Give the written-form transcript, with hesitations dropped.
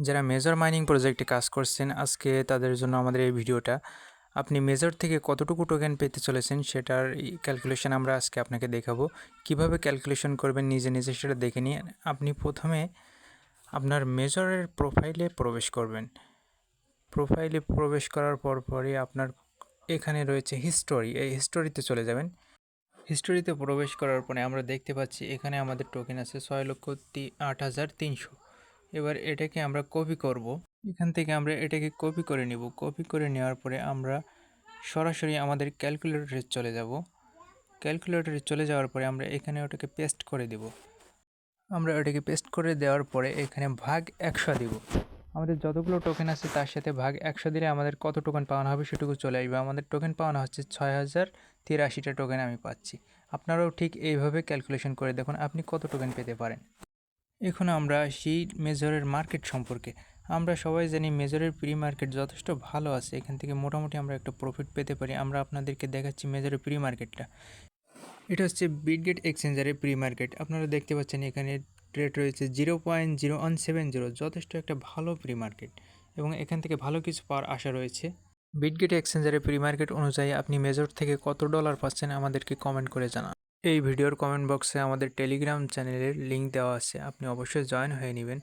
যারা major mining প্রজেক্টে কাজ করছেন আজকে তাদের জন্য আমাদের এই ভিডিওটা। আপনি মেজর থেকে কতটুকু টোকেন পেতে চলেছেন সেটার ক্যালকুলেশন আমরা আজকে আপনাকে দেখাবো। কিভাবে ক্যালকুলেশন করবেন নিজে নিজে সেটা দেখে নিয়ে আপনি প্রথমে আপনার মেজরের প্রোফাইলে প্রবেশ করবেন। প্রোফাইলে প্রবেশ করার পরই আপনার এখানে রয়েছে হিস্টোরি, এই হিস্টোরিতে চলে যাবেন। হিস্টোরিতে প্রবেশ করার পরে আমরা দেখতে পাচ্ছি এখানে আমাদের টোকেন আছে 6,08,300। এবার এটাকে আমরা কপি করব। এখান থেকে আমরা এটাকে কপি করে নিব। কপি করে নেওয়ার পরে আমরা সরাসরি আমাদের ক্যালকুলেটরে চলে যাব। ক্যালকুলেটরে চলে যাওয়ার পরে আমরা এখানে ওটাকে পেস্ট করে দেব। আমরা ওটাকে পেস্ট করে দেওয়ার পরে এখানে ভাগ 100 দিব। আমাদের যতগুলো টোকেন আছে তার সাথে ভাগ 100 দিলে আমাদের কত টোকেন পাওয়ানো হবে সেটুকু চলে আসবে। আমাদের টোকেন পাওয়ানো হচ্ছে 6,083টা টোকেন আমি পাচ্ছি। আপনারাও ঠিক এইভাবে ক্যালকুলেশন করে দেখুন আপনি কত টোকেন পেতে পারেন। এখন আমরা সেই মেজরের মার্কেট সম্পর্কে আমরা সবাই জানি মেজরের প্রি মার্কেট যথেষ্ট ভালো আছে, এখান থেকে মোটামুটি আমরা একটা প্রফিট পেতে পারি। আমরা আপনাদেরকে দেখাচ্ছি মেজরের প্রি মার্কেটটা। এটা হচ্ছে বিটগেট এক্সচেঞ্জারের প্রি মার্কেট। আপনারা দেখতে পাচ্ছেন এখানে রেট রয়েছে 0.0170, যথেষ্ট একটা ভালো প্রি মার্কেট এবং এখান থেকে ভালো কিছু পাওয়ার আশা রয়েছে। বিটগেট এক্সচেঞ্জারের প্রি মার্কেট অনুযায়ী আপনি মেজর থেকে কত ডলার পাচ্ছেন আমাদেরকে কমেন্ট করে জানান। এই ভিডিওর কমেন্ট বক্সে আমাদের টেলিগ্রাম চ্যানেলের লিঙ্ক দেওয়া আছে, আপনি অবশ্যই জয়েন হয়ে নেবেন।